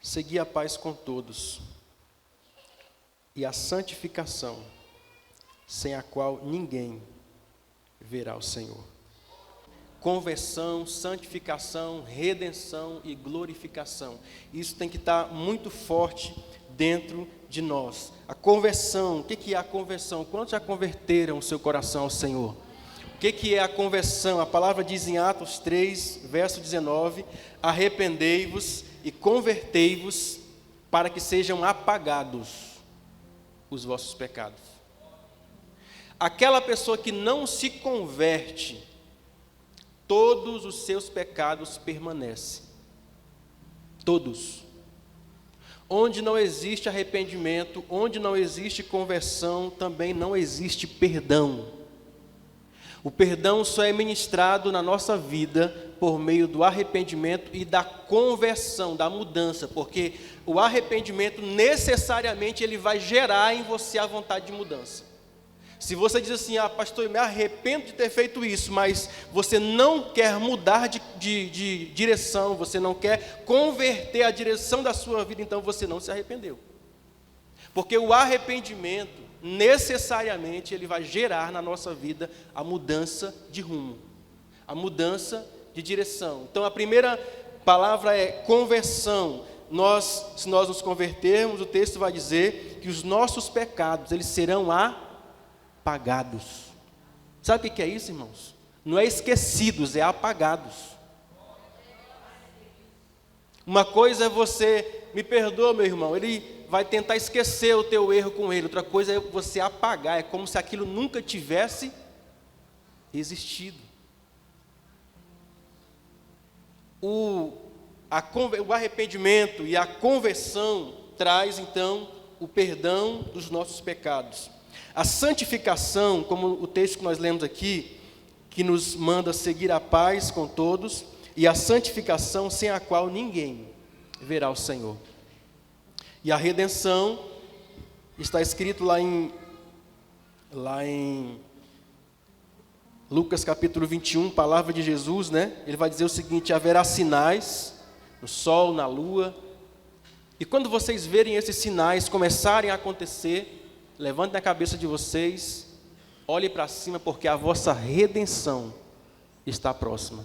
Segui a paz com todos e a santificação, sem a qual ninguém verá o Senhor. Conversão, santificação, redenção e glorificação. Isso tem que estar muito forte dentro de nós. A conversão, o que é a conversão? Quantos já converteram o seu coração ao Senhor? O que é a conversão? A palavra diz em Atos 3, verso 19, arrependei-vos e convertei-vos para que sejam apagados os vossos pecados. Aquela pessoa que não se converte, todos os seus pecados permanecem. Todos. Onde não existe arrependimento, onde não existe conversão, também não existe perdão. O perdão só é ministrado na nossa vida por meio do arrependimento e da conversão, da mudança, porque o arrependimento necessariamente ele vai gerar em você a vontade de mudança. Se você diz assim, pastor, eu me arrependo de ter feito isso, mas você não quer mudar de direção, você não quer converter a direção da sua vida, então você não se arrependeu. Porque o arrependimento, necessariamente, ele vai gerar na nossa vida a mudança de rumo, a mudança de direção. Então, a primeira palavra é conversão. Se nós nos convertermos, o texto vai dizer que os nossos pecados, eles serão apagados. Sabe o que é isso, irmãos? Não é esquecidos, é apagados. Uma coisa é você, me perdoa, meu irmão, ele vai tentar esquecer o teu erro com ele. Outra coisa é você apagar, é como se aquilo nunca tivesse existido. O arrependimento e a conversão traz, então, o perdão dos nossos pecados. A santificação, como o texto que nós lemos aqui, que nos manda seguir a paz com todos, e a santificação sem a qual ninguém verá o Senhor. E a redenção, está escrito lá em Lucas capítulo 21, palavra de Jesus, né? Ele vai dizer o seguinte: haverá sinais no sol, na lua, e quando vocês verem esses sinais começarem a acontecer, levantem a cabeça de vocês, olhem para cima, porque a vossa redenção está próxima.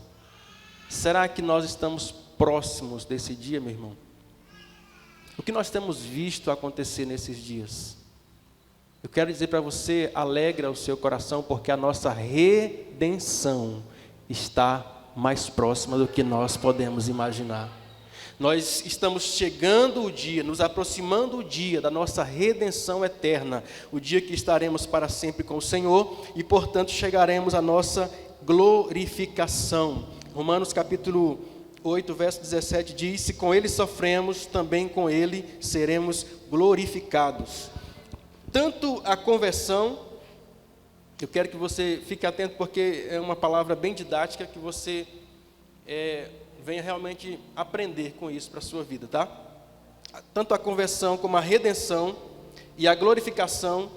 Será que nós estamos próximos desse dia, meu irmão? O que nós temos visto acontecer nesses dias? Eu quero dizer para você, alegra o seu coração, porque a nossa redenção está mais próxima do que nós podemos imaginar. Nós estamos chegando o dia, nos aproximando o dia da nossa redenção eterna, o dia que estaremos para sempre com o Senhor e, portanto, chegaremos à nossa glorificação. Romanos capítulo 8, verso 17 diz: se com ele sofremos, também com ele seremos glorificados. Tanto a conversão, eu quero que você fique atento, porque é uma palavra bem didática, que você venha realmente aprender com isso para a sua vida, tá? Tanto a conversão como a redenção e a glorificação,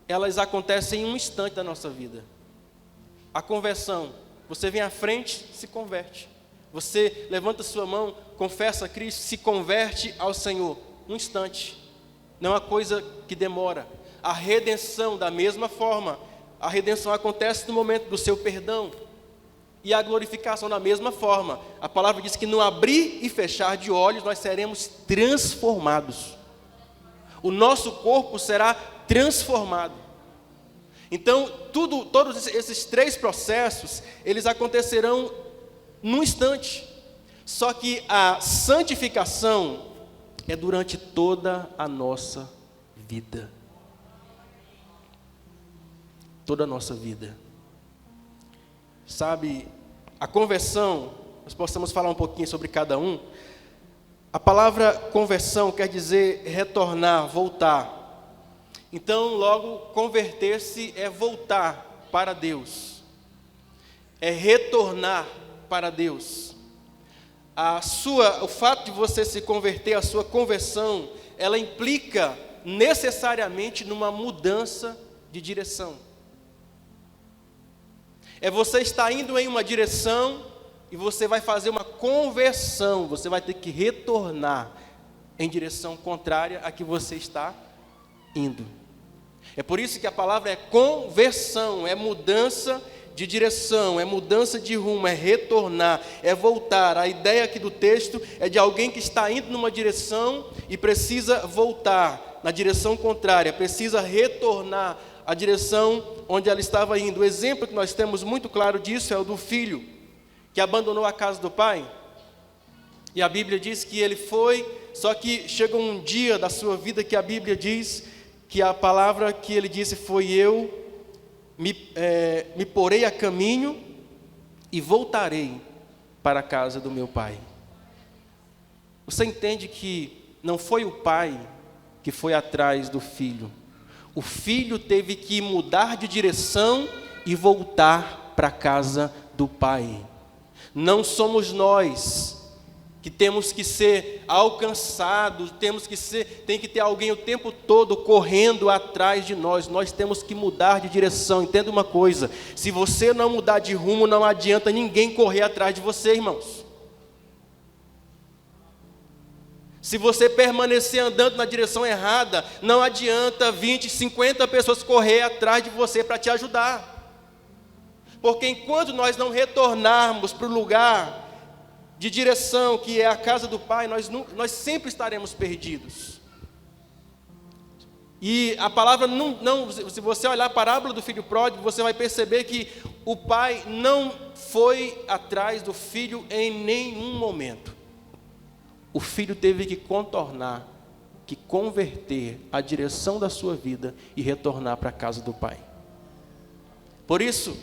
elas acontecem em um instante da nossa vida. A conversão, você vem à frente, se converte. Você levanta sua mão, confessa a Cristo, se converte ao Senhor, um instante. Não é uma coisa que demora. A redenção, da mesma forma, a redenção acontece no momento do seu perdão. E a glorificação da mesma forma. A palavra diz que no abrir e fechar de olhos nós seremos transformados. O nosso corpo será transformado. Então, todos esses três processos, eles acontecerão num instante. Só que a santificação é durante toda a nossa vida. Toda a nossa vida. Sabe, a conversão, nós possamos falar um pouquinho sobre cada um. A palavra conversão quer dizer retornar, voltar. Então, logo, converter-se é voltar para Deus. É retornar para Deus. O fato de você se converter, a sua conversão, ela implica necessariamente numa mudança de direção. É você estar indo em uma direção e você vai fazer uma conversão, você vai ter que retornar. em direção contrária à que você está indo. É por isso que a palavra é conversão, é mudança de direção, é mudança de rumo, é retornar, é voltar. A ideia aqui do texto é de alguém que está indo numa direção e precisa voltar na direção contrária, precisa retornar à direção onde ela estava indo. O exemplo que nós temos muito claro disso é o do filho que abandonou a casa do pai. E a Bíblia diz que ele foi, só que chegou um dia da sua vida que a Bíblia diz que a palavra que ele disse foi: eu me porei a caminho e voltarei para a casa do meu pai. Você entende que não foi o pai que foi atrás do filho. O filho teve que mudar de direção e voltar para a casa do pai. Não somos nós que temos que ser alcançados, tem que ter alguém o tempo todo correndo atrás de nós. Nós temos que mudar de direção. Entenda uma coisa: se você não mudar de rumo, não adianta ninguém correr atrás de você, irmãos. Se você permanecer andando na direção errada, não adianta 20, 50 pessoas correr atrás de você para te ajudar. Porque enquanto nós não retornarmos para o lugar de direção, que é a casa do Pai, nós sempre estaremos perdidos. E a palavra se você olhar a parábola do filho pródigo, você vai perceber que o pai não foi atrás do filho em nenhum momento. O filho teve que contornar, que converter a direção da sua vida e retornar para a casa do pai. Por isso,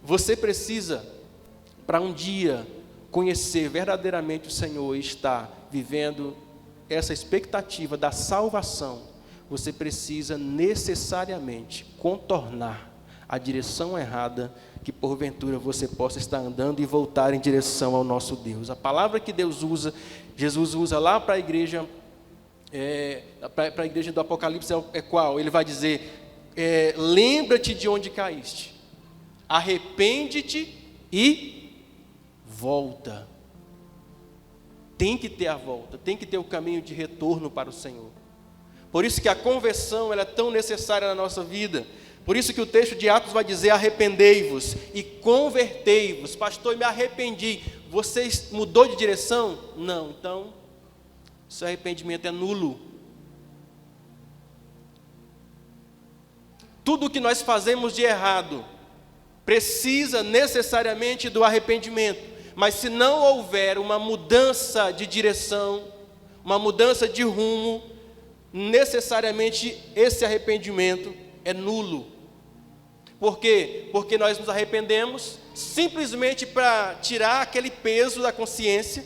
você precisa, para um dia conhecer verdadeiramente o Senhor e estar vivendo essa expectativa da salvação, você precisa necessariamente contornar a direção errada que porventura você possa estar andando e voltar em direção ao nosso Deus. A palavra que Jesus usa lá para a igreja, para a igreja do Apocalipse é qual? Ele vai dizer: lembra-te de onde caíste, arrepende-te e volta. Tem que ter a volta, tem que ter o caminho de retorno para o Senhor. Por isso que a conversão ela é tão necessária na nossa vida. Por isso que o texto de Atos vai dizer: arrependei-vos e convertei-vos. Pastor, eu me arrependi. Você mudou de direção? Não, então seu arrependimento é nulo. Tudo o que nós fazemos de errado precisa necessariamente do arrependimento. Mas se não houver uma mudança de direção, uma mudança de rumo, necessariamente esse arrependimento é nulo. Por quê? Porque nós nos arrependemos simplesmente para tirar aquele peso da consciência.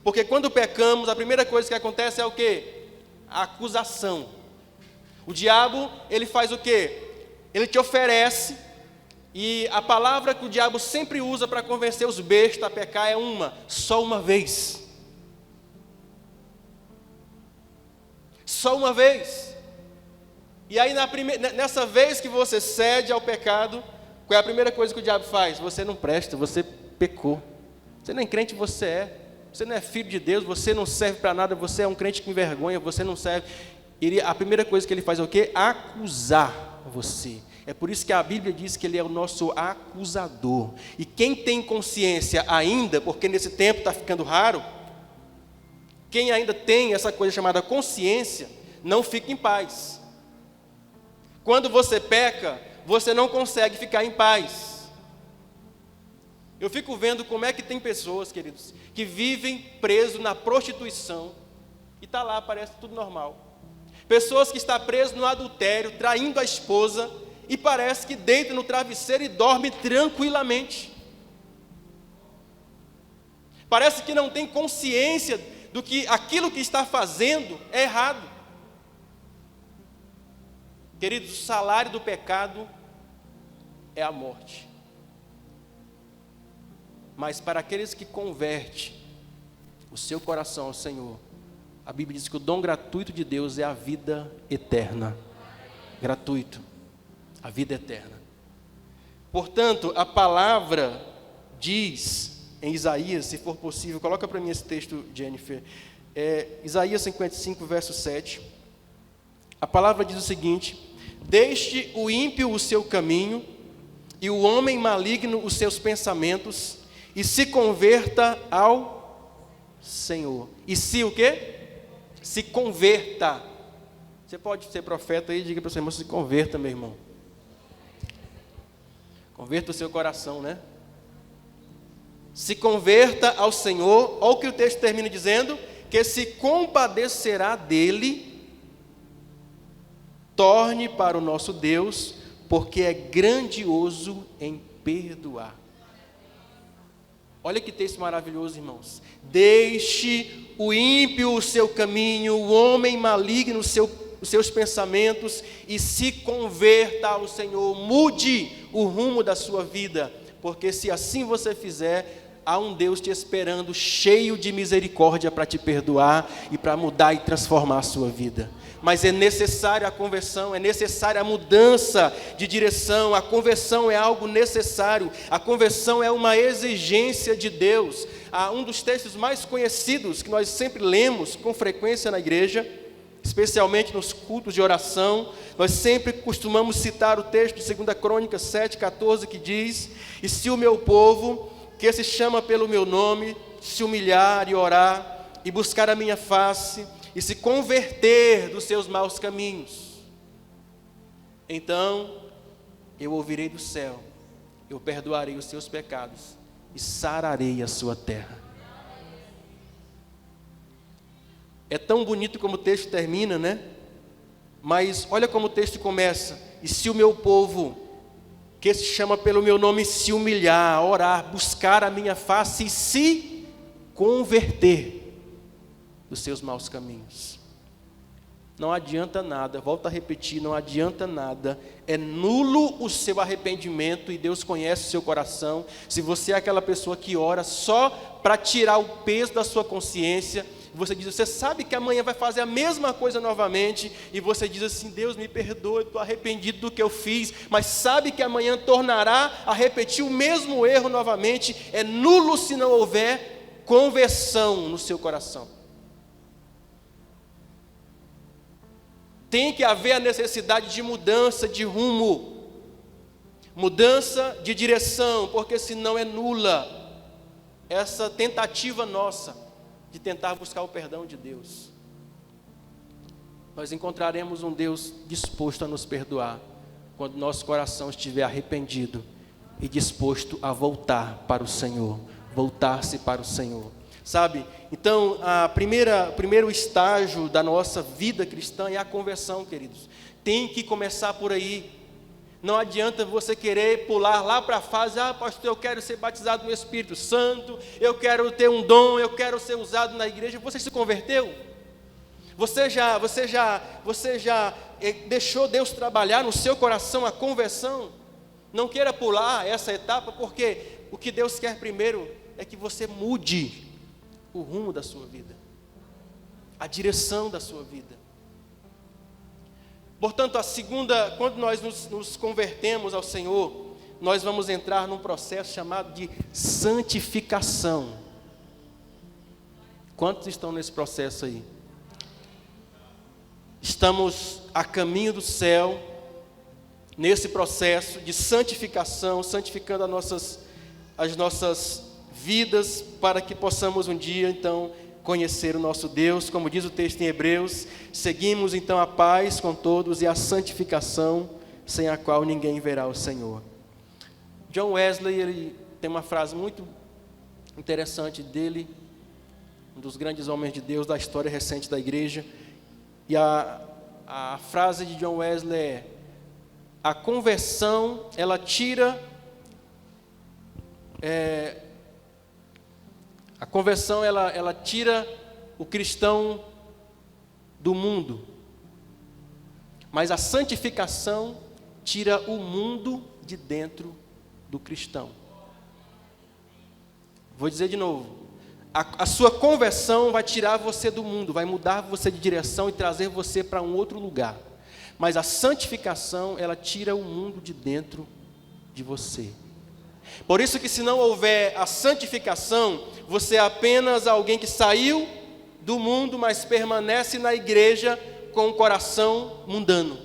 Porque quando pecamos, a primeira coisa que acontece é o quê? A acusação. O diabo, ele faz o quê? Ele te oferece. E a palavra que o diabo sempre usa para convencer os bestas a pecar é só uma vez. Só uma vez. E aí nessa vez que você cede ao pecado, qual é a primeira coisa que o diabo faz? Você não presta, você pecou. Você nem crente você é. Você não é filho de Deus, você não serve para nada, você é um crente que envergonha, você não serve. A primeira coisa que ele faz é o quê? Acusar você. É por isso que a Bíblia diz que ele é o nosso acusador. E quem tem consciência ainda, porque nesse tempo está ficando raro, quem ainda tem essa coisa chamada consciência, não fica em paz. Quando você peca, você não consegue ficar em paz. Eu fico vendo como é que tem pessoas, queridos, que vivem presos na prostituição, e está lá, parece tudo normal. Pessoas que estão presas no adultério, traindo a esposa, e parece que deita no travesseiro e dorme tranquilamente. Parece que não tem consciência do que aquilo que está fazendo é errado. Queridos, o salário do pecado é a morte. Mas para aqueles que convertem o seu coração ao Senhor, a Bíblia diz que o dom gratuito de Deus é a vida eterna. Gratuito. A vida eterna. Portanto, a palavra diz em Isaías, se for possível, coloca para mim esse texto, Jennifer, Isaías 55, verso 7. A palavra diz o seguinte: deixe o ímpio o seu caminho, e o homem maligno os seus pensamentos, e se converta ao Senhor. E se o quê? Se converta. Você pode ser profeta aí, diga para o seu irmão, se converta, meu irmão. Converta o seu coração, né? Se converta ao Senhor. Olha o que o texto termina dizendo: que se compadecerá dele, torne para o nosso Deus, porque é grandioso em perdoar. Olha que texto maravilhoso, irmãos. Deixe o ímpio o seu caminho, o homem maligno os seus pensamentos, e se converta ao Senhor. Mude o rumo da sua vida, porque se assim você fizer, há um Deus te esperando, cheio de misericórdia, para te perdoar e para mudar e transformar a sua vida. Mas é necessária a conversão, é necessária a mudança de direção. A conversão é algo necessário, a conversão é uma exigência de Deus. Um dos textos mais conhecidos, que nós sempre lemos com frequência na igreja, especialmente nos cultos de oração, nós sempre costumamos citar o texto de 2 Crônicas 7,14, que diz: e se o meu povo, que se chama pelo meu nome, se humilhar e orar, e buscar a minha face, e se converter dos seus maus caminhos, então eu ouvirei do céu, eu perdoarei os seus pecados, e sararei a sua terra. É tão bonito como o texto termina, né? Mas olha como o texto começa: e se o meu povo, que se chama pelo meu nome, se humilhar, orar, buscar a minha face e se converter dos seus maus caminhos. Não adianta nada, volto a repetir, não adianta nada, é nulo o seu arrependimento, e Deus conhece o seu coração, se você é aquela pessoa que ora só para tirar o peso da sua consciência. Você diz, você sabe que amanhã vai fazer a mesma coisa novamente, e você diz assim: Deus me perdoe, estou arrependido do que eu fiz, mas sabe que amanhã tornará a repetir o mesmo erro novamente. É nulo se não houver conversão no seu coração. Tem que haver a necessidade de mudança de rumo, mudança de direção, porque senão é nula essa tentativa nossa de tentar buscar o perdão de Deus. Nós encontraremos um Deus disposto a nos perdoar quando nosso coração estiver arrependido e disposto a voltar para o Senhor, voltar-se para o Senhor. Sabe? Então, primeiro estágio da nossa vida cristã é a conversão, queridos. Tem que começar por aí. Não adianta você querer pular lá para a fase: pastor, eu quero ser batizado no Espírito Santo, eu quero ter um dom, eu quero ser usado na igreja. Você se converteu? Você já deixou Deus trabalhar no seu coração a conversão? Não queira pular essa etapa, porque o que Deus quer primeiro é que você mude o rumo da sua vida, a direção da sua vida. Portanto, quando nós nos convertemos ao Senhor, nós vamos entrar num processo chamado de santificação. Quantos estão nesse processo aí? Estamos a caminho do céu, nesse processo de santificação, santificando as nossas vidas, para que possamos um dia, então, conhecer o nosso Deus. Como diz o texto em Hebreus, seguimos então a paz com todos e a santificação, sem a qual ninguém verá o Senhor. John Wesley, ele tem uma frase muito interessante dele, um dos grandes homens de Deus da história recente da igreja, e a frase de John Wesley é: a conversão, ela tira ela tira o cristão do mundo, mas a santificação tira o mundo de dentro do cristão. Vou dizer de novo: a sua conversão vai tirar você do mundo, vai mudar você de direção e trazer você para um outro lugar, mas a santificação, ela tira o mundo de dentro de você. Por isso que, se não houver a santificação, você é apenas alguém que saiu do mundo, mas permanece na igreja com o coração mundano.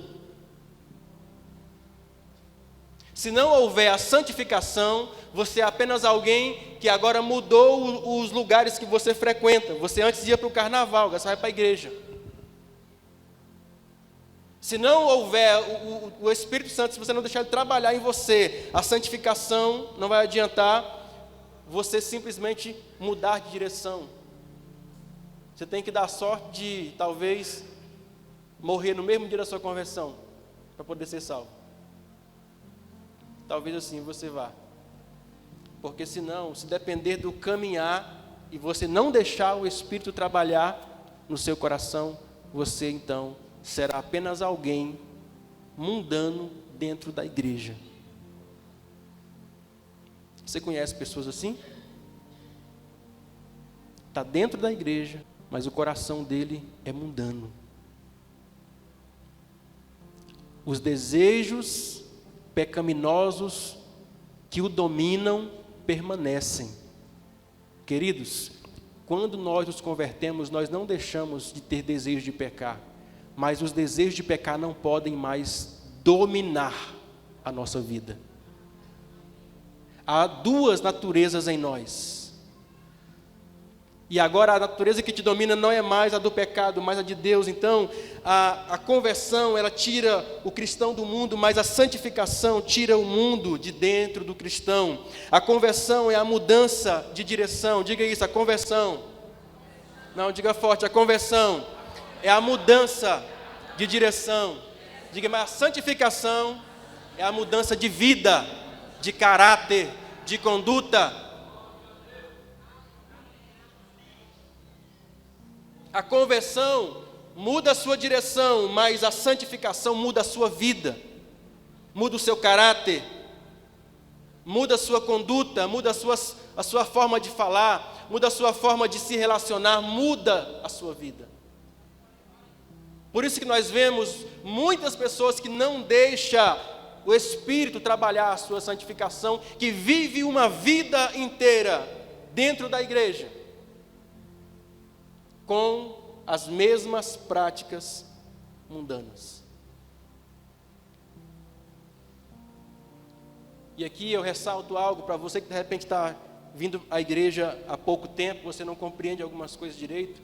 Se não houver a santificação, você é apenas alguém que agora mudou os lugares que você frequenta. Você antes ia para o carnaval, agora você vai para a igreja. Se não houver o Espírito Santo, se você não deixar ele trabalhar em você, a santificação não vai adiantar você simplesmente mudar de direção. Você tem que dar sorte de, talvez, morrer no mesmo dia da sua conversão, para poder ser salvo. Talvez assim você vá. Porque senão, se depender do caminhar, e você não deixar o Espírito trabalhar no seu coração, você então será apenas alguém mundano dentro da igreja. Você conhece pessoas assim? Está dentro da igreja, mas o coração dele é mundano. Os desejos pecaminosos que o dominam permanecem. Queridos, quando nós nos convertemos, nós não deixamos de ter desejo de pecar, mas os desejos de pecar não podem mais dominar a nossa vida. Há duas naturezas em nós. E agora a natureza que te domina não é mais a do pecado, mas a de Deus. Então, a conversão, ela tira o cristão do mundo, mas a santificação tira o mundo de dentro do cristão. A conversão é a mudança de direção. Diga isso, a conversão. Não, diga forte, a conversão é a mudança de direção. Diga, mas a santificação é a mudança de vida, de caráter, de conduta. A conversão muda a sua direção, mas a santificação muda a sua vida, muda o seu caráter, muda a sua conduta, muda a sua forma de falar, muda a sua forma de se relacionar, muda a sua vida. Por isso que nós vemos muitas pessoas que não deixam o Espírito trabalhar a sua santificação, que vive uma vida inteira dentro da igreja, com as mesmas práticas mundanas. E aqui eu ressalto algo para você que de repente está vindo à igreja há pouco tempo, você não compreende algumas coisas direito.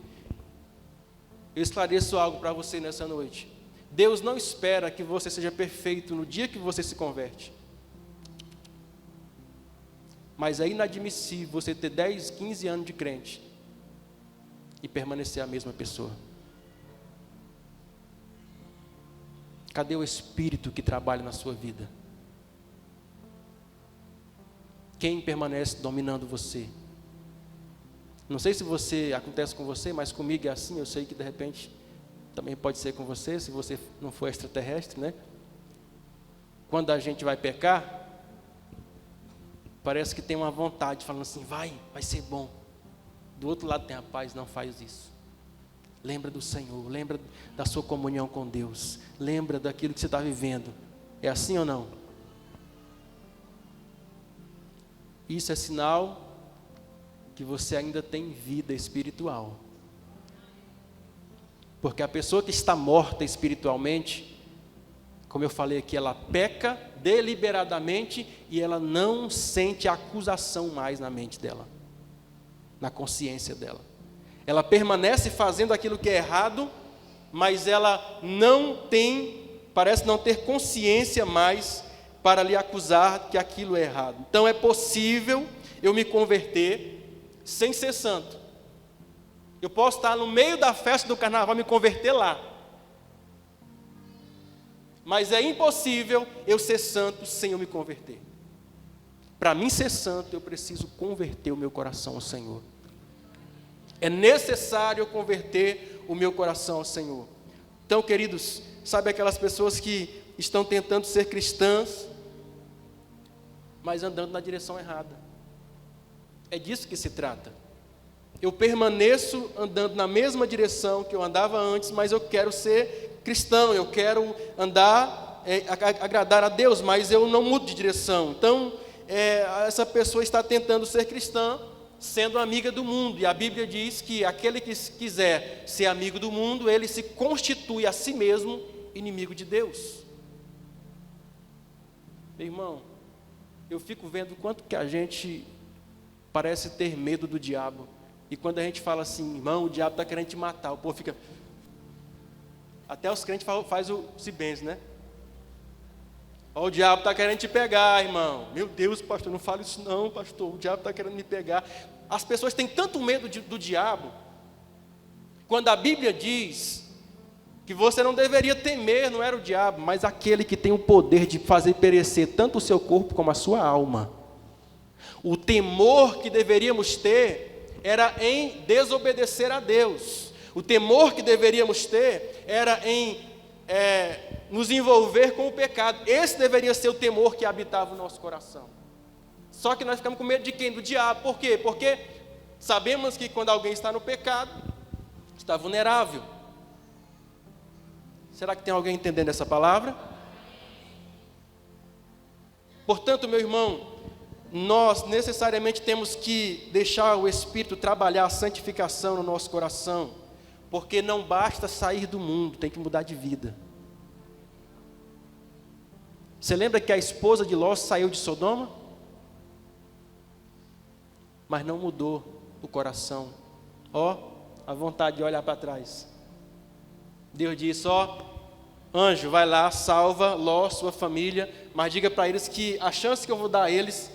Eu esclareço algo para você nessa noite. Deus não espera que você seja perfeito no dia que você se converte. Mas é inadmissível você ter 10, 15 anos de crente e permanecer a mesma pessoa. Cadê o Espírito que trabalha na sua vida? Quem permanece dominando você? Não sei se acontece com você, mas comigo é assim. Eu sei que de repente também pode ser com você, se você não for extraterrestre, né? Quando a gente vai pecar, parece que tem uma vontade, falando assim, vai ser bom. Do outro lado tem a paz, não faz isso. Lembra do Senhor, lembra da sua comunhão com Deus, lembra daquilo que você está vivendo. É assim ou não? Isso é sinal que você ainda tem vida espiritual. Porque a pessoa que está morta espiritualmente, como eu falei aqui, ela peca deliberadamente e ela não sente acusação mais na mente dela, na consciência dela. Ela permanece fazendo aquilo que é errado, mas ela parece não ter consciência mais para lhe acusar que aquilo é errado. Então é possível eu me converter sem ser santo. Eu posso estar no meio da festa do carnaval e me converter lá. Mas é impossível eu ser santo sem eu me converter. Para mim ser santo, eu preciso converter o meu coração ao Senhor. É necessário eu converter o meu coração ao Senhor. Então, queridos, sabe aquelas pessoas que estão tentando ser cristãs, mas andando na direção errada? É disso que se trata. Eu permaneço andando na mesma direção que eu andava antes, mas eu quero ser cristão, eu quero andar, agradar a Deus, mas eu não mudo de direção. Então, essa pessoa está tentando ser cristã, sendo amiga do mundo. E a Bíblia diz que aquele que quiser ser amigo do mundo, ele se constitui a si mesmo inimigo de Deus. Meu irmão, eu fico vendo quanto que a gente parece ter medo do diabo. E quando a gente fala assim, irmão, o diabo está querendo te matar, o povo fica... Até os crentes fazem o se benze, né? Ó, o diabo está querendo te pegar, irmão. Meu Deus, pastor, não fale isso não, pastor. O diabo está querendo me pegar. As pessoas têm tanto medo do diabo. Quando a Bíblia diz que você não deveria temer, não era o diabo, mas aquele que tem o poder de fazer perecer tanto o seu corpo como a sua alma. O temor que deveríamos ter era em desobedecer a Deus. O temor que deveríamos ter era em nos envolver com o pecado. Esse deveria ser o temor que habitava o nosso coração. Só que nós ficamos com medo de quem? Do diabo. Por quê? Porque sabemos que quando alguém está no pecado, está vulnerável. Será que tem alguém entendendo essa palavra? Portanto, meu irmão, nós necessariamente temos que deixar o Espírito trabalhar a santificação no nosso coração, porque não basta sair do mundo, tem que mudar de vida. Você lembra que a esposa de Ló saiu de Sodoma? Mas não mudou o coração. Ó, a vontade de olhar para trás. Deus disse, ó, anjo, vai lá, salva Ló, sua família, mas diga para eles que a chance que eu vou dar a eles,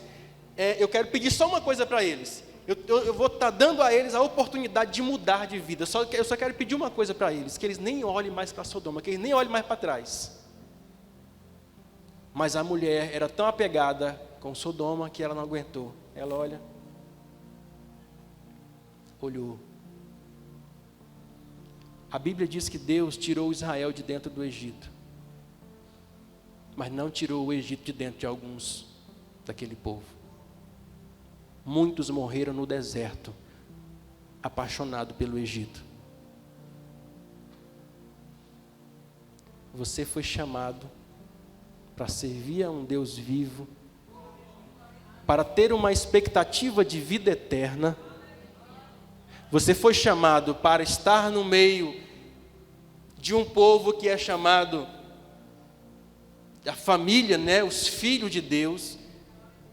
eu quero pedir só uma coisa para eles. Eu vou estar dando a eles a oportunidade de mudar de vida. Eu só quero pedir uma coisa para eles, que eles nem olhem mais para Sodoma, que eles nem olhem mais para trás. Mas a mulher era tão apegada com Sodoma que ela não aguentou. Ela olhou. A Bíblia diz que Deus tirou Israel de dentro do Egito, mas não tirou o Egito de dentro de alguns daquele povo. Muitos morreram no deserto, apaixonados pelo Egito. Você foi chamado para servir a um Deus vivo, para ter uma expectativa de vida eterna. Você foi chamado para estar no meio de um povo que é chamado a família, né, os filhos de Deus.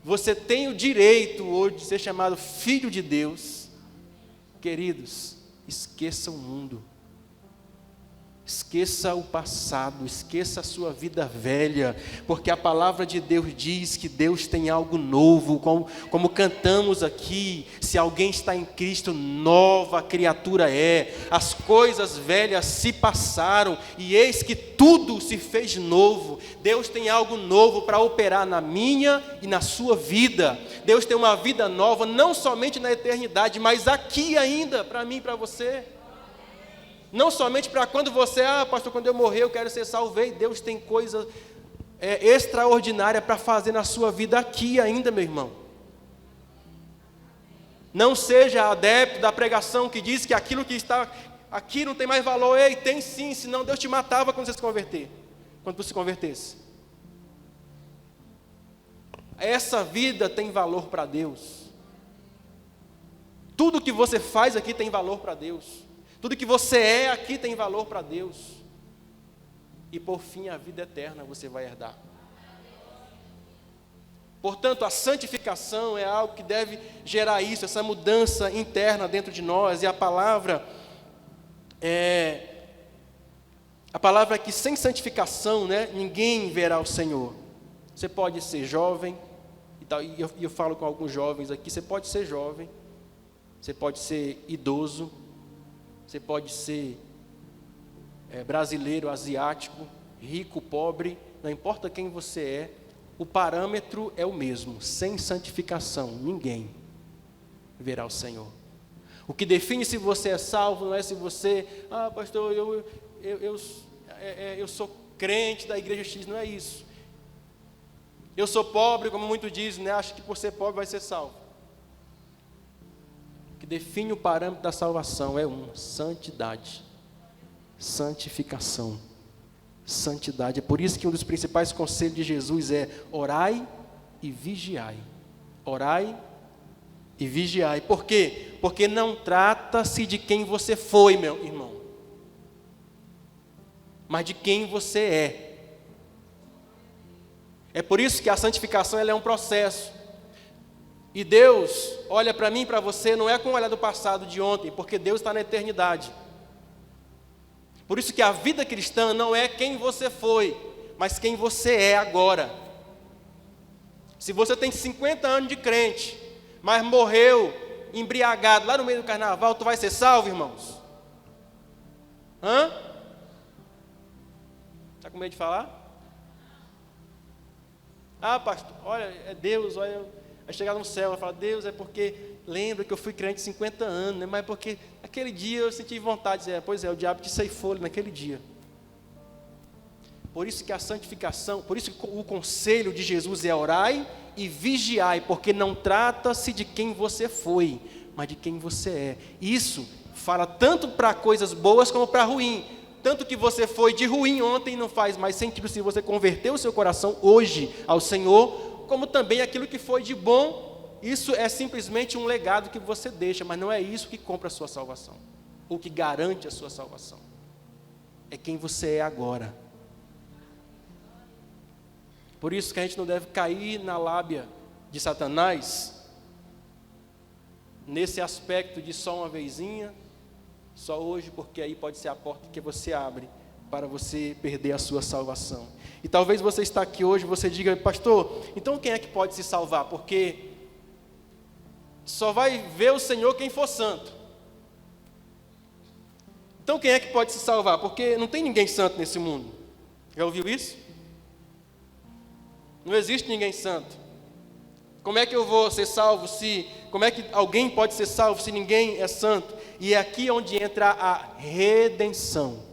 Você tem o direito hoje de ser chamado filho de Deus. Queridos, esqueça o mundo. Esqueça o passado, esqueça a sua vida velha, porque a palavra de Deus diz que Deus tem algo novo, como cantamos aqui, se alguém está em Cristo, nova criatura é, as coisas velhas se passaram, e eis que tudo se fez novo. Deus tem algo novo para operar na minha e na sua vida. Deus tem uma vida nova, não somente na eternidade, mas aqui ainda, para mim e para você. Não somente para quando você, pastor, quando eu morrer eu quero ser salvo. Deus tem coisa extraordinária para fazer na sua vida aqui ainda, meu irmão. Não seja adepto da pregação que diz que aquilo que está aqui não tem mais valor. Ei, tem sim, senão Deus te matava quando você se converter, quando você se convertesse. Essa vida tem valor para Deus. Tudo que você faz aqui tem valor para Deus. Tudo que você é aqui tem valor para Deus. E por fim, a vida eterna você vai herdar. Portanto, a santificação é algo que deve gerar isso, essa mudança interna dentro de nós. E a palavra é que sem santificação, né, ninguém verá o Senhor. Você pode ser jovem, e eu falo com alguns jovens aqui, você pode ser jovem, você pode ser idoso, você pode ser brasileiro, asiático, rico, pobre, não importa quem você é, o parâmetro é o mesmo. Sem santificação, ninguém verá o Senhor. O que define se você é salvo não é se você, pastor, eu sou crente da igreja X, não é isso. Eu sou pobre, como muitos dizem, né? Acho que por ser pobre vai ser salvo. Que define o parâmetro da salvação é santidade, santificação, santidade. É por isso que um dos principais conselhos de Jesus é orai e vigiai, orai e vigiai. Por quê? Porque não trata-se de quem você foi, meu irmão, mas de quem você é. É por isso que a santificação ela é um processo. E Deus olha para mim e para você, não é com o olhar do passado, de ontem, porque Deus está na eternidade. Por isso que a vida cristã não é quem você foi, mas quem você é agora. Se você tem 50 anos de crente, mas morreu embriagado lá no meio do carnaval, tu vai ser salvo, irmãos? Está com medo de falar? Ah, pastor, olha, é Deus, olha, vai chegar no céu, vai falar, Deus, é porque lembra que eu fui crente 50 anos, né? Mas porque aquele dia eu senti vontade de dizer, pois é, o diabo te ceifou naquele dia. Por isso que a santificação, por isso que o conselho de Jesus é orai e vigiai, porque não trata-se de quem você foi, mas de quem você é. Isso fala tanto para coisas boas como para ruim. Tanto que você foi de ruim ontem não faz mais sentido se você converteu o seu coração hoje ao Senhor, como também aquilo que foi de bom, isso é simplesmente um legado que você deixa, mas não é isso que compra a sua salvação, ou que garante a sua salvação. É quem você é agora. Por isso que a gente não deve cair na lábia de Satanás, nesse aspecto de só uma vezinha, só hoje, porque aí pode ser a porta que você abre para você perder a sua salvação. E talvez você está aqui hoje, você diga, pastor, então quem é que pode se salvar? Porque só vai ver o Senhor quem for santo. Então quem é que pode se salvar? Porque não tem ninguém santo nesse mundo. Já ouviu isso? Não existe ninguém santo. Como é que eu vou ser salvo como é que alguém pode ser salvo se ninguém é santo? E é aqui onde entra a redenção.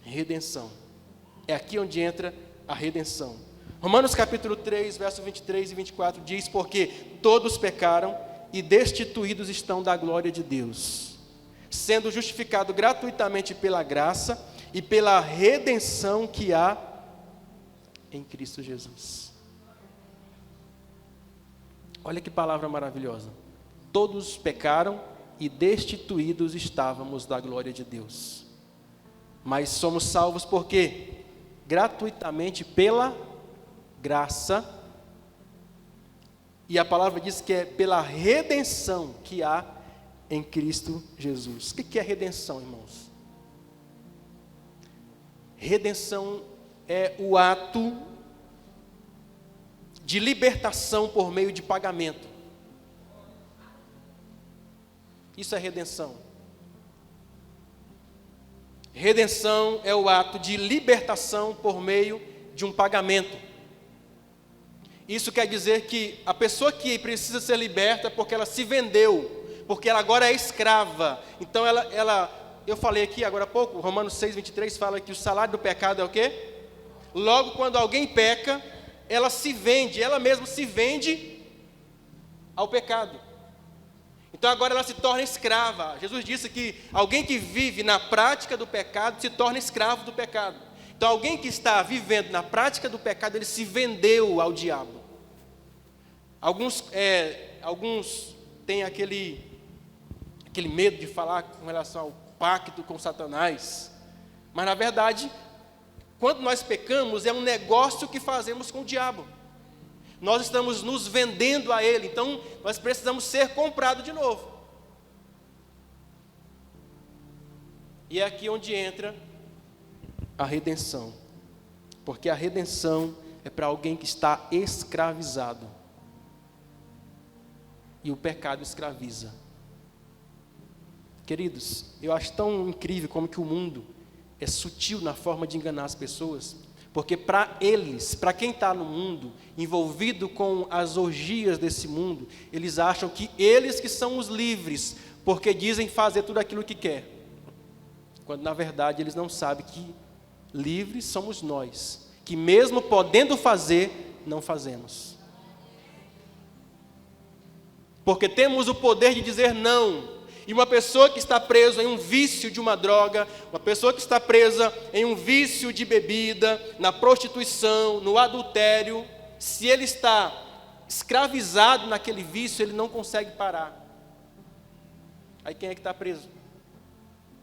Redenção. É aqui onde entra a redenção. Romanos capítulo 3, versos 23 e 24 diz, porque todos pecaram e destituídos estão da glória de Deus, sendo justificado gratuitamente pela graça e pela redenção que há em Cristo Jesus. Olha que palavra maravilhosa. Todos pecaram e destituídos estávamos da glória de Deus. Mas somos salvos por quê? Gratuitamente pela graça. E a palavra diz que é pela redenção que há em Cristo Jesus. O que é redenção, irmãos? Redenção é o ato de libertação por meio de pagamento. Isso é redenção. Redenção é o ato de libertação por meio de um pagamento. Isso quer dizer que a pessoa que precisa ser liberta é porque ela se vendeu, porque ela agora é escrava. Então eu falei aqui agora há pouco, Romanos 6, 23 fala que o salário do pecado é o quê? Logo quando alguém peca, ela se vende, ela mesma se vende ao pecado. Então agora ela se torna escrava. Jesus disse que alguém que vive na prática do pecado se torna escravo do pecado. Então alguém que está vivendo na prática do pecado, ele se vendeu ao diabo. Alguns têm aquele medo de falar com relação ao pacto com Satanás. Mas na verdade, quando nós pecamos, é um negócio que fazemos com o diabo. Nós estamos nos vendendo a ele, então nós precisamos ser comprados de novo. E é aqui onde entra a redenção. Porque a redenção é para alguém que está escravizado. E o pecado escraviza. Queridos, eu acho tão incrível como que o mundo é sutil na forma de enganar as pessoas. Porque para eles, para quem está no mundo, envolvido com as orgias desse mundo, eles acham que eles que são os livres, porque dizem fazer tudo aquilo que quer. Quando na verdade eles não sabem que livres somos nós, que mesmo podendo fazer, não fazemos. Porque temos o poder de dizer não. E uma pessoa que está presa em um vício de uma droga, uma pessoa que está presa em um vício de bebida, na prostituição, no adultério, se ele está escravizado naquele vício, ele não consegue parar. Aí quem é que está preso?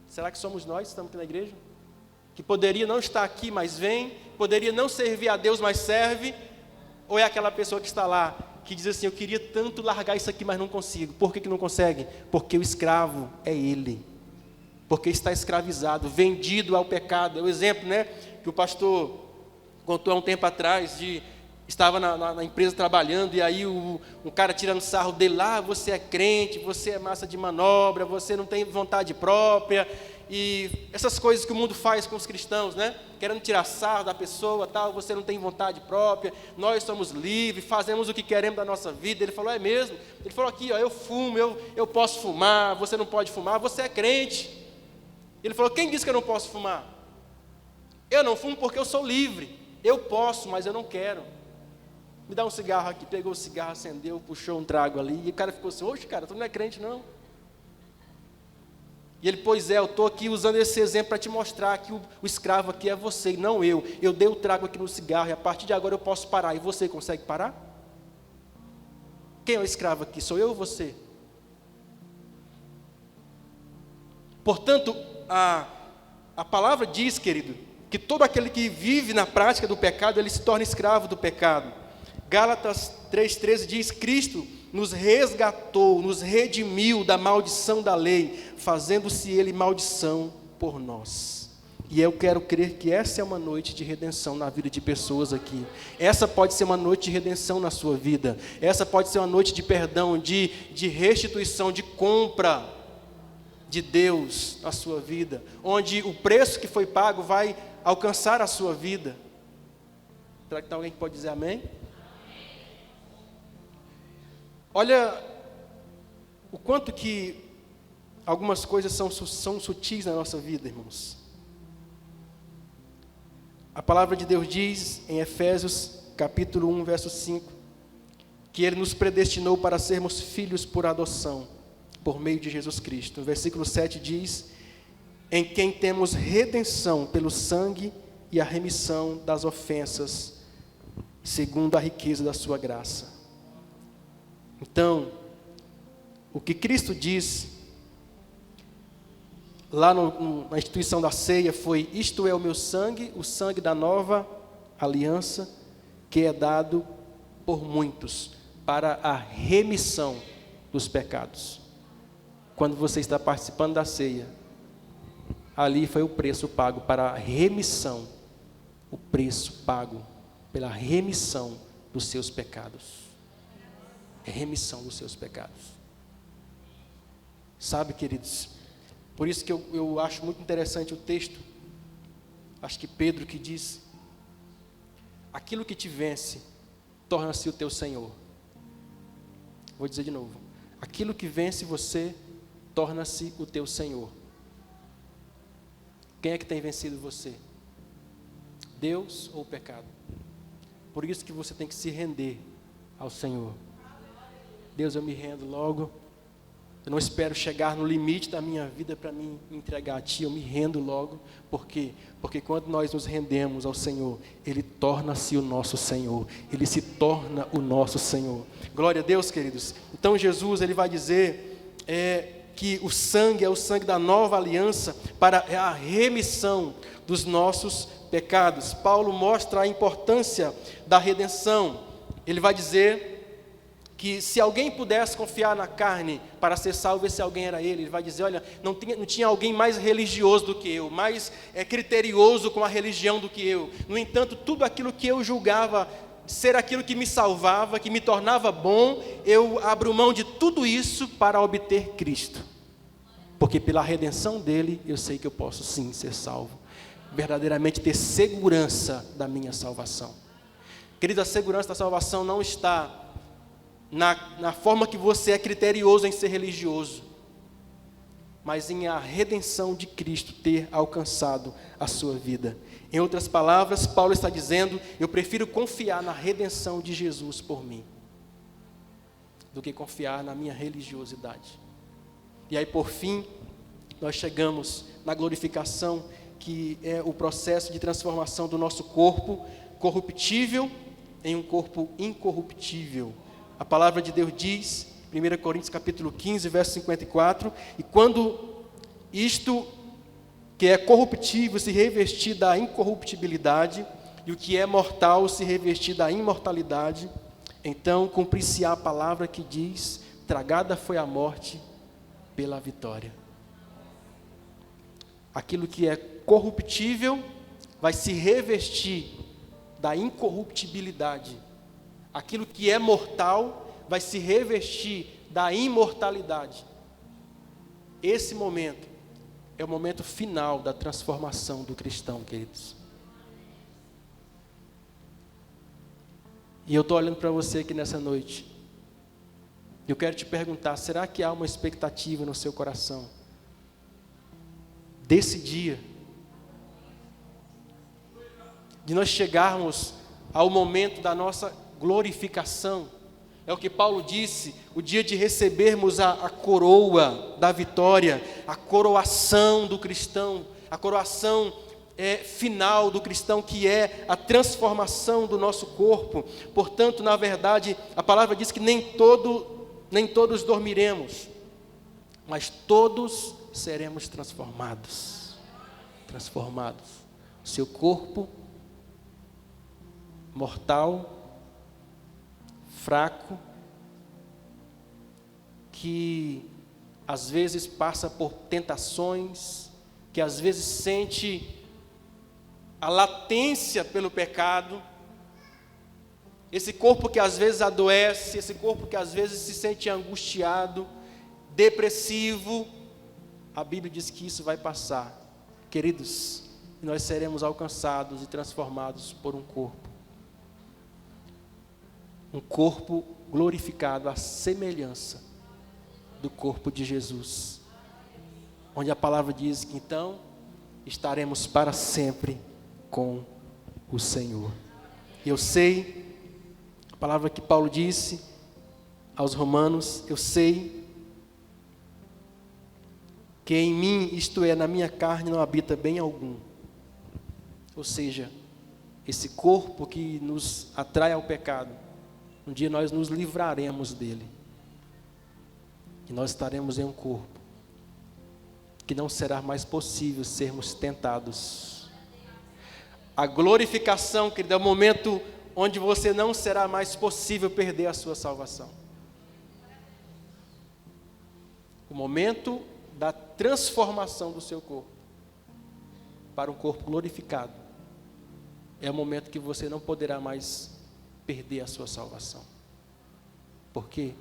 Será que somos nós que estamos aqui na igreja? Que poderia não estar aqui, mas vem, poderia não servir a Deus, mas serve, ou é aquela pessoa que está lá, que diz assim, eu queria tanto largar isso aqui, mas não consigo. Por que não consegue? Porque o escravo é ele, porque está escravizado, vendido ao pecado. É o exemplo, né, que o pastor contou há um tempo atrás, estava na empresa trabalhando, e aí um cara tirando sarro dele lá, você é crente, você é massa de manobra, você não tem vontade própria, e essas coisas que o mundo faz com os cristãos, né? Querendo tirar sarro da pessoa, tal, você não tem vontade própria, nós somos livres, fazemos o que queremos da nossa vida. Ele falou, é mesmo? Ele falou aqui, ó, eu fumo, eu posso fumar, você não pode fumar, você é crente. Ele falou, quem disse que eu não posso fumar? Eu não fumo porque eu sou livre, eu posso, mas eu não quero. Me dá um cigarro aqui, pegou o cigarro, acendeu, puxou um trago ali, e o cara ficou assim, oxe cara, tu não é crente não. E ele, pois é, eu estou aqui usando esse exemplo para te mostrar que o escravo aqui é você, e não eu. Eu dei o trago aqui no cigarro, e a partir de agora eu posso parar, e você consegue parar? Quem é o escravo aqui, sou eu ou você? Portanto, a palavra diz, querido, que todo aquele que vive na prática do pecado, ele se torna escravo do pecado. Gálatas 3,13 diz, Cristo nos resgatou, nos redimiu da maldição da lei, fazendo-se ele maldição por nós. E eu quero crer que essa é uma noite de redenção na vida de pessoas aqui. Essa pode ser uma noite de redenção na sua vida. Essa pode ser uma noite de perdão, de restituição, de compra de Deus na sua vida, onde o preço que foi pago vai alcançar a sua vida. Será que tem alguém que pode dizer amém? Olha o quanto que algumas coisas são sutis na nossa vida, irmãos. A palavra de Deus diz em Efésios capítulo 1, verso 5, que Ele nos predestinou para sermos filhos por adoção, por meio de Jesus Cristo. O versículo 7 diz, em quem temos redenção pelo sangue e a remissão das ofensas, segundo a riqueza da sua graça. Então, o que Cristo diz lá na instituição da ceia foi, isto é o meu sangue, o sangue da nova aliança, que é dado por muitos, para a remissão dos pecados. Quando você está participando da ceia, ali foi o preço pago para a remissão, o preço pago pela remissão dos seus pecados. Remissão dos seus pecados. Sabe, queridos, por isso que eu acho muito interessante o texto, acho que Pedro que diz, aquilo que te vence, torna-se o teu Senhor. Vou dizer de novo, aquilo que vence você, torna-se o teu Senhor. Quem é que tem vencido você? Deus ou o pecado? Por isso que você tem que se render ao Senhor. Deus, eu me rendo logo, eu não espero chegar no limite da minha vida para me entregar a Ti, eu me rendo logo. Por quê? Porque quando nós nos rendemos ao Senhor, Ele torna-se o nosso Senhor, Ele se torna o nosso Senhor. Glória a Deus, queridos. Então Jesus, Ele vai dizer que o sangue é o sangue da nova aliança para a remissão dos nossos pecados. Paulo mostra a importância da redenção. Ele vai dizer que se alguém pudesse confiar na carne para ser salvo, esse alguém era ele. Ele vai dizer, olha, não tinha alguém mais religioso do que eu, mais criterioso com a religião do que eu. No entanto, tudo aquilo que eu julgava ser aquilo que me salvava, que me tornava bom, eu abro mão de tudo isso para obter Cristo. Porque pela redenção dele, eu sei que eu posso sim ser salvo. Verdadeiramente ter segurança da minha salvação. Querido, a segurança da salvação não está na forma que você é criterioso em ser religioso, mas em a redenção de Cristo ter alcançado a sua vida. Em outras palavras, Paulo está dizendo, eu prefiro confiar na redenção de Jesus por mim, do que confiar na minha religiosidade. E aí, por fim, nós chegamos na glorificação, que é o processo de transformação do nosso corpo corruptível em um corpo incorruptível, A palavra de Deus diz, 1 Coríntios capítulo 15, verso 54, e quando isto que é corruptível se revestir da incorruptibilidade, e o que é mortal se revestir da imortalidade, então cumprir-se-á a palavra que diz, tragada foi a morte pela vitória. Aquilo que é corruptível vai se revestir da incorruptibilidade. Aquilo que é mortal vai se revestir da imortalidade. Esse momento é o momento final da transformação do cristão, queridos. E eu estou olhando para você aqui nessa noite. Eu quero te perguntar, será que há uma expectativa no seu coração desse dia, de nós chegarmos ao momento da nossa glorificação? É o que Paulo disse, o dia de recebermos a coroa da vitória, a coroação do cristão, a coroação final do cristão, que é a transformação do nosso corpo. Portanto, na verdade, a palavra diz que nem todos dormiremos, mas todos seremos transformados. O seu corpo mortal, fraco, que às vezes passa por tentações, que às vezes sente a latência pelo pecado, esse corpo que às vezes adoece, esse corpo que às vezes se sente angustiado, depressivo, a Bíblia diz que isso vai passar, queridos, e nós seremos alcançados e transformados por um corpo glorificado à semelhança do corpo de Jesus, onde a palavra diz que então estaremos para sempre com o Senhor. Eu sei, a palavra que Paulo disse aos Romanos, eu sei que em mim, isto é, na minha carne, não habita bem algum. Ou seja, esse corpo que nos atrai ao pecado, um dia nós nos livraremos dele. E nós estaremos em um corpo que não será mais possível sermos tentados. A glorificação, querido, é o momento onde você não será mais possível perder a sua salvação. O momento da transformação do seu corpo para um corpo glorificado é o momento que você não poderá mais perder a sua salvação. Por quê?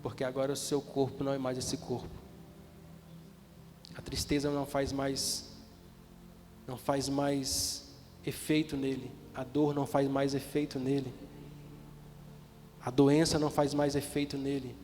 Porque agora o seu corpo não é mais esse corpo. A tristeza não faz mais efeito nele. A dor não faz mais efeito nele. A doença não faz mais efeito nele.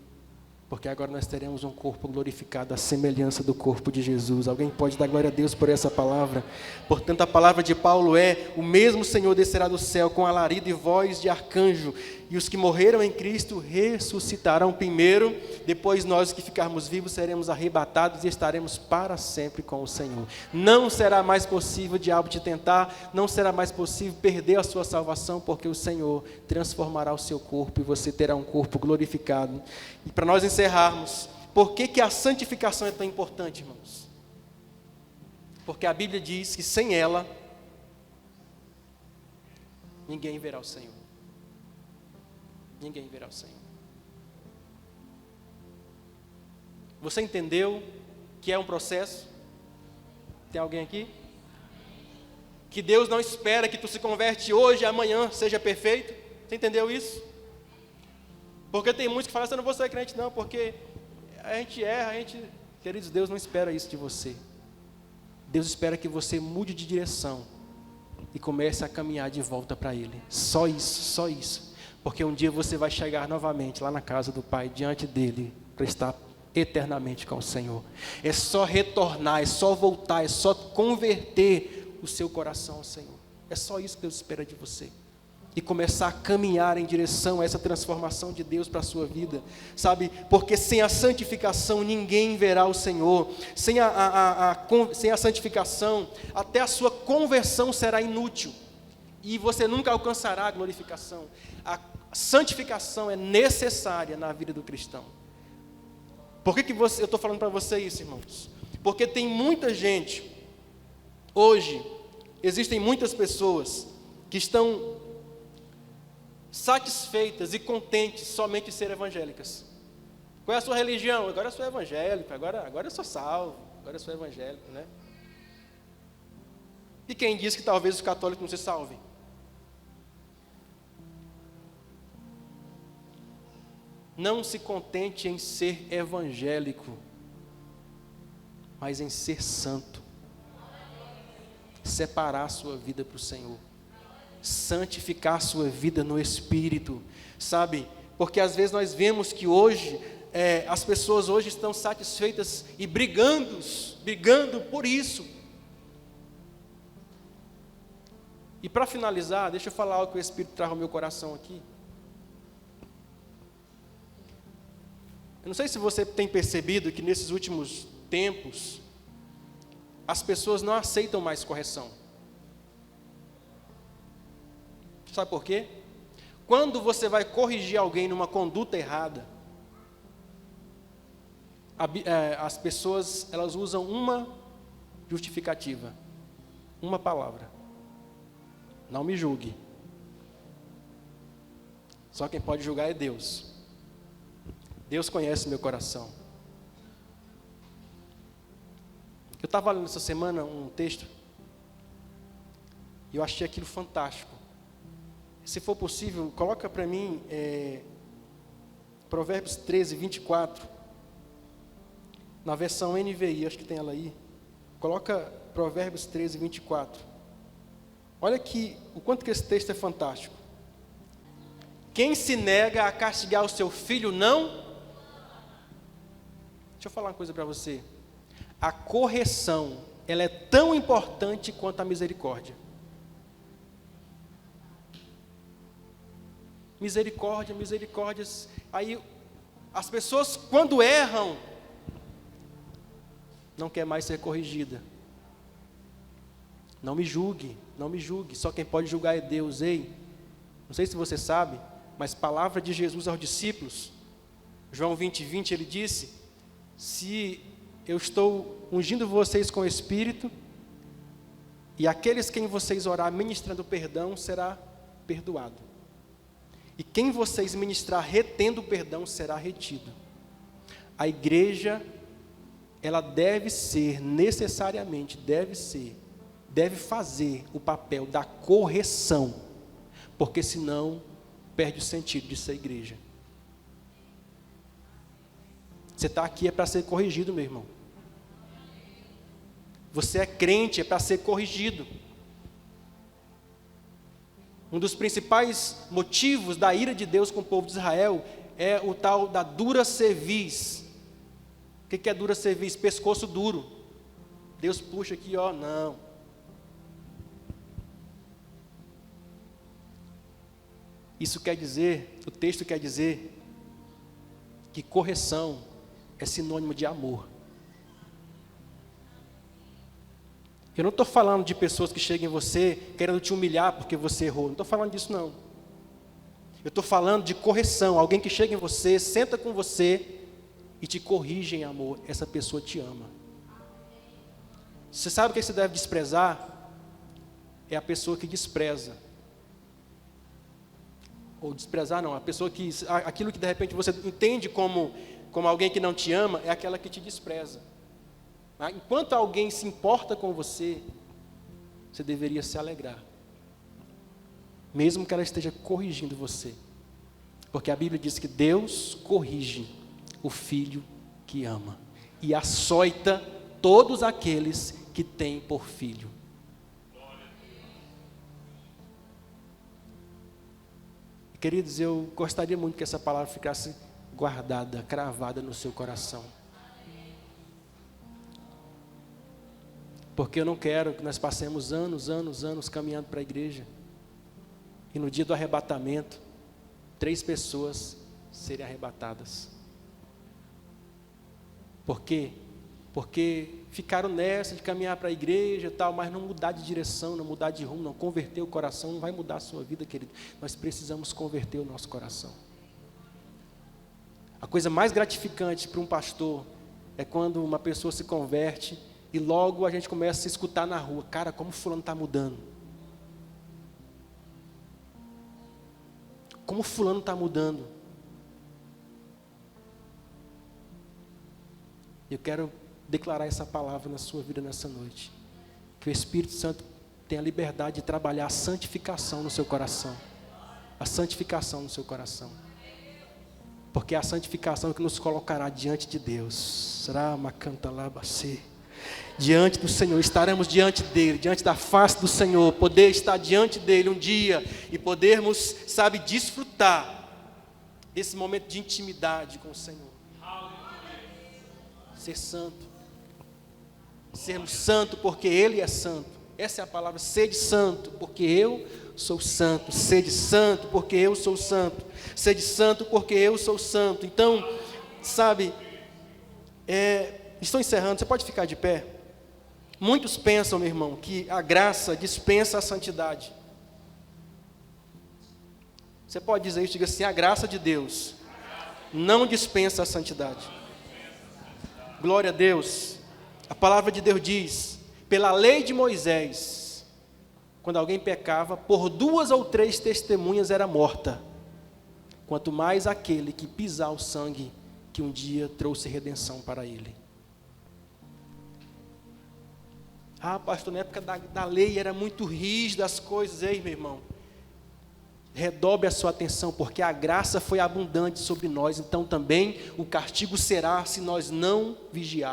Porque agora nós teremos um corpo glorificado, à semelhança do corpo de Jesus. Alguém pode dar glória a Deus por essa palavra? Portanto, a palavra de Paulo é: o mesmo Senhor descerá do céu com alarido e voz de arcanjo, e os que morreram em Cristo ressuscitarão primeiro, depois nós que ficarmos vivos seremos arrebatados e estaremos para sempre com o Senhor. Não será mais possível o diabo te tentar, não será mais possível perder a sua salvação, porque o Senhor transformará o seu corpo e você terá um corpo glorificado. E para nós encerrarmos, por que a santificação é tão importante, irmãos? Porque a Bíblia diz que sem ela, ninguém verá o Senhor. Ninguém verá o Senhor. Você entendeu que é um processo? Tem alguém aqui? Que Deus não espera que tu se converte hoje e amanhã seja perfeito? Você entendeu isso? Porque tem muitos que falam assim: eu não vou ser crente não, porque a gente erra, Queridos, Deus não espera isso de você. Deus espera que você mude de direção e comece a caminhar de volta para Ele. Só isso, só isso. Porque um dia você vai chegar novamente lá na casa do Pai, diante dEle, para estar eternamente com o Senhor. É só retornar, é só voltar, é só converter o seu coração ao Senhor. É só isso que Deus espera de você. E começar a caminhar em direção a essa transformação de Deus para a sua vida, sabe? Porque sem a santificação ninguém verá o Senhor. Sem a santificação, até a sua conversão será inútil. E você nunca alcançará a glorificação. santificação é necessária na vida do cristão. Por que eu estou falando para você isso, irmãos? Porque tem muita gente, hoje, existem muitas pessoas que estão satisfeitas e contentes somente em ser evangélicas. Qual é a sua religião? Agora eu sou evangélico, agora eu sou salvo, agora eu sou evangélico, né? E quem diz que talvez os católicos não se salvem? Não se contente em ser evangélico, mas em ser santo. Separar a sua vida para o Senhor. Santificar a sua vida no Espírito, sabe? Porque às vezes nós vemos que hoje, as pessoas hoje estão satisfeitas e brigando por isso. E para finalizar, deixa eu falar algo que o Espírito traz ao meu coração aqui. Eu não sei se você tem percebido que nesses últimos tempos, as pessoas não aceitam mais correção. Sabe por quê? Quando você vai corrigir alguém numa conduta errada, as pessoas, elas usam uma justificativa, uma palavra: não me julgue. Só quem pode julgar é Deus. Deus conhece meu coração. Eu estava lendo essa semana um texto e eu achei aquilo fantástico. Se for possível, coloca para mim Provérbios 13, 24. Na versão NVI, acho que tem ela aí. Coloca Provérbios 13, 24. Olha aqui o quanto que esse texto é fantástico. Quem se nega a castigar o seu filho não... Deixa eu falar uma coisa para você. A correção, ela é tão importante quanto a misericórdia. Misericórdias. Aí, as pessoas, quando erram, não quer mais ser corrigida. Não me julgue. Só quem pode julgar é Deus. Ei, não sei se você sabe, mas palavra de Jesus aos discípulos, João 20, 20, ele disse: se eu estou ungindo vocês com o Espírito, e aqueles quem vocês orar ministrando perdão, será perdoado. E quem vocês ministrar retendo perdão, será retido. A igreja, ela deve fazer o papel da correção, porque senão perde o sentido de ser igreja. Você está aqui é para ser corrigido, meu irmão. Você é crente, é para ser corrigido. Um dos principais motivos da ira de Deus com o povo de Israel é o tal da dura cerviz. O que é dura cerviz? Pescoço duro. Deus puxa aqui, ó, não. Isso quer dizer, o texto quer dizer, que correção é sinônimo de amor. Eu não estou falando de pessoas que chegam em você querendo te humilhar porque você errou. Não estou falando disso, não. Eu estou falando de correção. Alguém que chega em você, senta com você e te corrige em amor. Essa pessoa te ama. Você sabe o que você deve desprezar? É a pessoa que despreza. Ou desprezar não, a pessoa que... Aquilo que de repente você entende como alguém que não te ama, é aquela que te despreza. Enquanto alguém se importa com você, você deveria se alegrar. Mesmo que ela esteja corrigindo você. Porque a Bíblia diz que Deus corrige o filho que ama. E açoita todos aqueles que têm por filho. Queridos, eu gostaria muito que essa palavra ficasse guardada, cravada no seu coração. Porque eu não quero que nós passemos anos caminhando para a igreja e no dia do arrebatamento 3 pessoas serem arrebatadas. Por quê? porque ficaram nessa de caminhar para a igreja e tal, mas não mudar de direção, não mudar de rumo, não converter o coração, não vai mudar a sua vida, querido. Nós precisamos converter o nosso coração. A coisa mais gratificante para um pastor é quando uma pessoa se converte e logo a gente começa a se escutar na rua. Cara, como fulano está mudando? Como fulano está mudando? Eu quero declarar essa palavra na sua vida nessa noite. Que o Espírito Santo tenha a liberdade de trabalhar a santificação no seu coração. A santificação no seu coração. Porque é a santificação que nos colocará diante de Deus. Diante do Senhor, estaremos diante dEle, diante da face do Senhor, poder estar diante dEle um dia e podermos, desfrutar desse momento de intimidade com o Senhor. Ser santo. Sermos santo porque Ele é santo. Essa é a palavra, sede santo, porque eu sou santo. Sede santo, porque eu sou santo. Sede santo, porque eu sou santo. Então, estou encerrando, você pode ficar de pé? Muitos pensam, meu irmão, que a graça dispensa a santidade. Você pode dizer isso, diga assim: a graça de Deus não dispensa a santidade. Glória a Deus. A palavra de Deus diz: pela lei de Moisés, quando alguém pecava, por 2 ou 3 testemunhas era morta. Quanto mais aquele que pisar o sangue que um dia trouxe redenção para ele. Pastor, na época da lei era muito rígida as coisas. Ei, meu irmão, redobre a sua atenção, porque a graça foi abundante sobre nós, então também o castigo será se nós não vigiarmos.